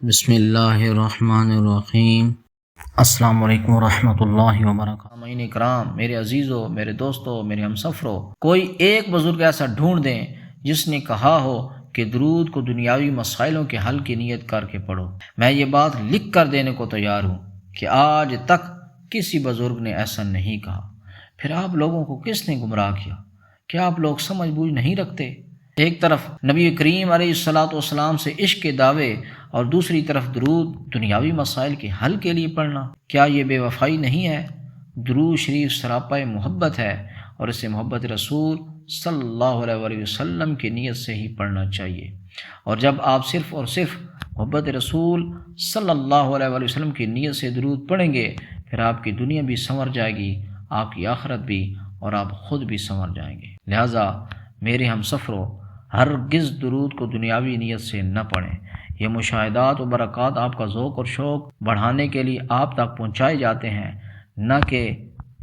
بسم اللہ الرحمن الرحیم۔ السلام علیکم ورحمۃ اللہ وبرکاتہ۔ سامعین کرام، میرے عزیزوں، میرے دوستوں، میرے ہمسفروں، کوئی ایک بزرگ ایسا ڈھونڈ دیں جس نے کہا ہو کہ درود کو دنیاوی مسائلوں کے حل کی نیت کر کے پڑھو۔ میں یہ بات لکھ کر دینے کو تیار ہوں کہ آج تک کسی بزرگ نے ایسا نہیں کہا۔ پھر آپ لوگوں کو کس نے گمراہ کیا؟ کیا آپ لوگ سمجھ بوجھ نہیں رکھتے؟ ایک طرف نبی کریم علیہ الصلاۃ والسلام سے عشق کے دعوے اور دوسری طرف درود دنیاوی مسائل کے حل کے لیے پڑھنا، کیا یہ بے وفائی نہیں ہے؟ درود شریف سراپا محبت ہے اور اسے محبت رسول صلی اللہ علیہ وآلہ وسلم کی نیت سے ہی پڑھنا چاہیے۔ اور جب آپ صرف اور صرف محبت رسول صلی اللہ علیہ وآلہ وسلم کی نیت سے درود پڑھیں گے، پھر آپ کی دنیا بھی سنور جائے گی، آپ کی آخرت بھی، اور آپ خود بھی سنور جائیں گے۔ لہٰذا میرے ہمسفروں، ہرگز درود کو دنیاوی نیت سے نہ پڑھیں۔ یہ مشاہدات و برکات آپ کا ذوق اور شوق بڑھانے کے لیے آپ تک پہنچائے جاتے ہیں، نہ کہ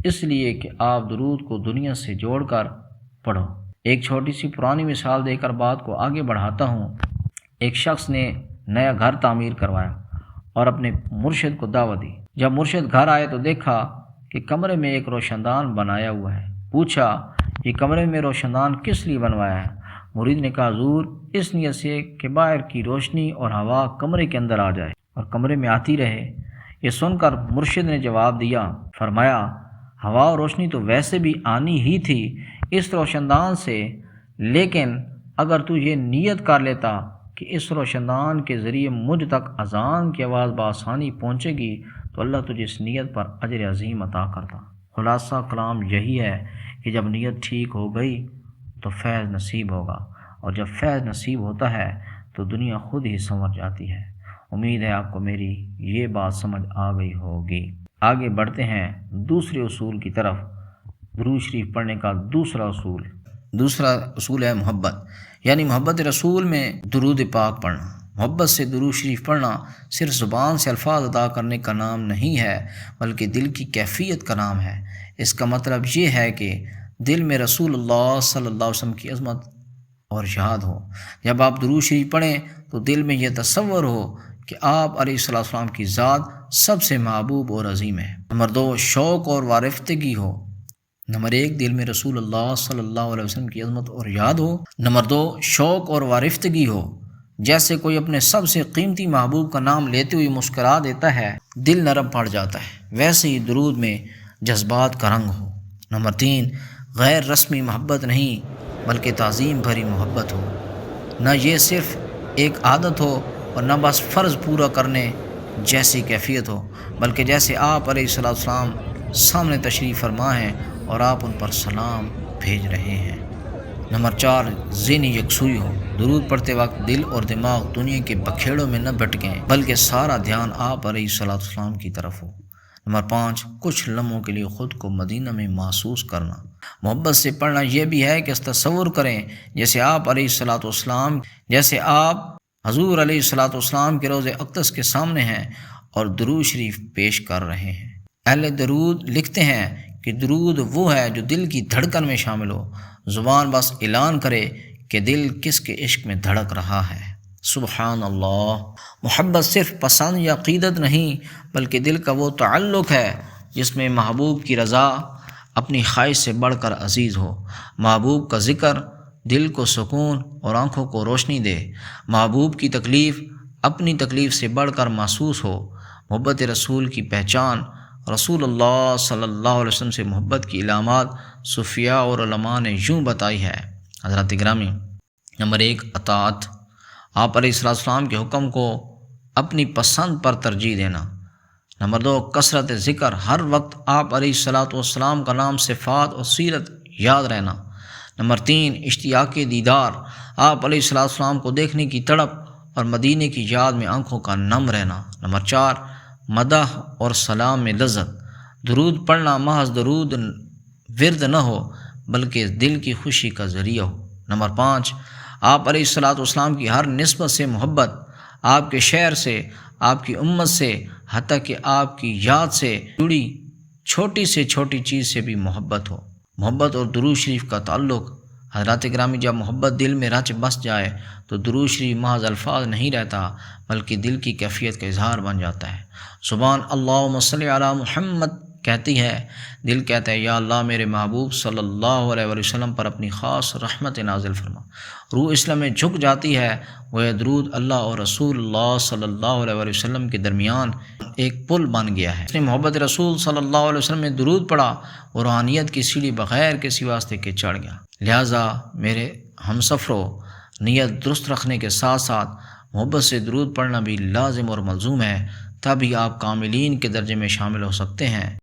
اس لیے کہ آپ درود کو دنیا سے جوڑ کر پڑھو۔ ایک چھوٹی سی پرانی مثال دے کر بات کو آگے بڑھاتا ہوں۔ ایک شخص نے نیا گھر تعمیر کروایا اور اپنے مرشد کو دعوت دی۔ جب مرشد گھر آئے تو دیکھا کہ کمرے میں ایک روشن دان بنایا ہوا ہے۔ پوچھا، یہ کمرے میں روشن دان کس لیے بنوایا ہے؟ مرید نے کہا، حضور، اس نیت سے کہ باہر کی روشنی اور ہوا کمرے کے اندر آ جائے اور کمرے میں آتی رہے۔ یہ سن کر مرشد نے جواب دیا، فرمایا، ہوا اور روشنی تو ویسے بھی آنی ہی تھی اس روشن دان سے، لیکن اگر تو یہ نیت کر لیتا کہ اس روشن دان کے ذریعے مجھ تک اذان کی آواز بآسانی پہنچے گی تو اللہ تجھے اس نیت پر اجر عظیم عطا کرتا۔ خلاصہ کلام یہی ہے کہ جب نیت ٹھیک ہو گئی تو فیض نصیب ہوگا، اور جب فیض نصیب ہوتا ہے تو دنیا خود ہی سنور جاتی ہے۔ امید ہے آپ کو میری یہ بات سمجھ آ گئی ہوگی۔ آگے بڑھتے ہیں دوسرے اصول کی طرف۔ درود شریف پڑھنے کا دوسرا اصول ہے محبت، یعنی محبت رسول میں درود پاک پڑھنا۔ محبت سے درود شریف پڑھنا صرف زبان سے الفاظ ادا کرنے کا نام نہیں ہے، بلکہ دل کی کیفیت کا نام ہے۔ اس کا مطلب یہ ہے کہ دل میں رسول اللہ صلی اللہ علیہ وسلم کی عظمت اور یاد ہو۔ جب آپ درود شریف پڑھیں تو دل میں یہ تصور ہو کہ آپ علیہ الصلوۃ والسلام کی ذات سب سے محبوب اور عظیم ہے۔ نمبر 2، شوق اور وارفتگی ہو۔ نمبر 1، دل میں رسول اللہ صلی اللہ علیہ وسلم کی عظمت اور یاد ہو۔ نمبر 2، شوق اور وارفتگی ہو۔ جیسے کوئی اپنے سب سے قیمتی محبوب کا نام لیتے ہوئے مسکرا دیتا ہے، دل نرم پڑ جاتا ہے، ویسے ہی درود میں جذبات کا رنگ ہو۔ نمبر 3، غیر رسمی محبت نہیں بلکہ تعظیم بھری محبت ہو۔ نہ یہ صرف ایک عادت ہو اور نہ بس فرض پورا کرنے جیسی کیفیت ہو، بلکہ جیسے آپ علیہ الصلوۃ والسلام سامنے تشریف فرما ہیں اور آپ ان پر سلام بھیج رہے ہیں۔ نمبر 4، ذہنی یکسوئی ہو۔ درود پڑھتے وقت دل اور دماغ دنیا کے بکھیڑوں میں نہ بھٹکیں، بلکہ سارا دھیان آپ علیہ الصلوۃ والسلام کی طرف ہو۔ نمبر 5، کچھ لمحوں کے لیے خود کو مدینہ میں محسوس کرنا۔ محبت سے پڑھنا یہ بھی ہے کہ تصور کریں جیسے آپ علیہ الصلوۃ والسلام حضور علیہ الصلوۃ والسلام کے روضہ اقدس کے سامنے ہیں اور درود شریف پیش کر رہے ہیں۔ اہل درود لکھتے ہیں کہ درود وہ ہے جو دل کی دھڑکن میں شامل ہو، زبان بس اعلان کرے کہ دل کس کے عشق میں دھڑک رہا ہے۔ سبحان اللہ۔ محبت صرف پسند یا عقیدت نہیں، بلکہ دل کا وہ تعلق ہے جس میں محبوب کی رضا اپنی خواہش سے بڑھ کر عزیز ہو، محبوب کا ذکر دل کو سکون اور آنکھوں کو روشنی دے، محبوب کی تکلیف اپنی تکلیف سے بڑھ کر محسوس ہو۔ محبت رسول کی پہچان، رسول اللہ صلی اللہ علیہ وسلم سے محبت کی علامات صوفیاء اور علماء نے یوں بتائی ہے۔ حضرات گرامی، نمبر 1، اطاعت، آپ علیہ السلام کے حکم کو اپنی پسند پر ترجیح دینا۔ نمبر 2، کثرت ذکر، ہر وقت آپ علیہ السلام کا نام، صفات اور سیرت یاد رہنا۔ نمبر 3، اشتیاق دیدار، آپ علیہ السلام کو دیکھنے کی تڑپ اور مدینے کی یاد میں آنکھوں کا نم رہنا۔ نمبر 4، مدح اور سلام میں لذت، درود پڑھنا محض درود ورد نہ ہو بلکہ دل کی خوشی کا ذریعہ ہو۔ نمبر 5، آپ علیہ السلام کی ہر نسبت سے محبت، آپ کے شہر سے، آپ کی امت سے، حتیٰ کہ آپ کی یاد سے جڑی چھوٹی سے چھوٹی چیز سے بھی محبت ہو۔ محبت اور درود شریف کا تعلق حضرات گرامی، جب محبت دل میں رچ بس جائے تو درود شریف محض الفاظ نہیں رہتا بلکہ دل کی کیفیت کا اظہار بن جاتا ہے۔ زبان اللہم صلی علی محمد کہتی ہے، دل کہتا ہے یا اللہ میرے محبوب صلی اللہ علیہ وسلم پر اپنی خاص رحمت نازل فرما۔ روح اسلام میں جھک جاتی ہے، وہ درود اللہ اور رسول اللہ صلی اللہ علیہ وسلم کے درمیان ایک پل بن گیا ہے۔ اس نے محبت رسول صلی اللہ علیہ وسلم میں درود پڑھا اور روحانیت کی سیڑھی بغیر کسی واسطے کے چڑھ گیا۔ لہٰذا میرے ہم سفروں، نیت درست رکھنے کے ساتھ ساتھ محبت سے درود پڑھنا بھی لازم اور ملزوم ہے، تبھی آپ کاملین کے درجے میں شامل ہو سکتے ہیں۔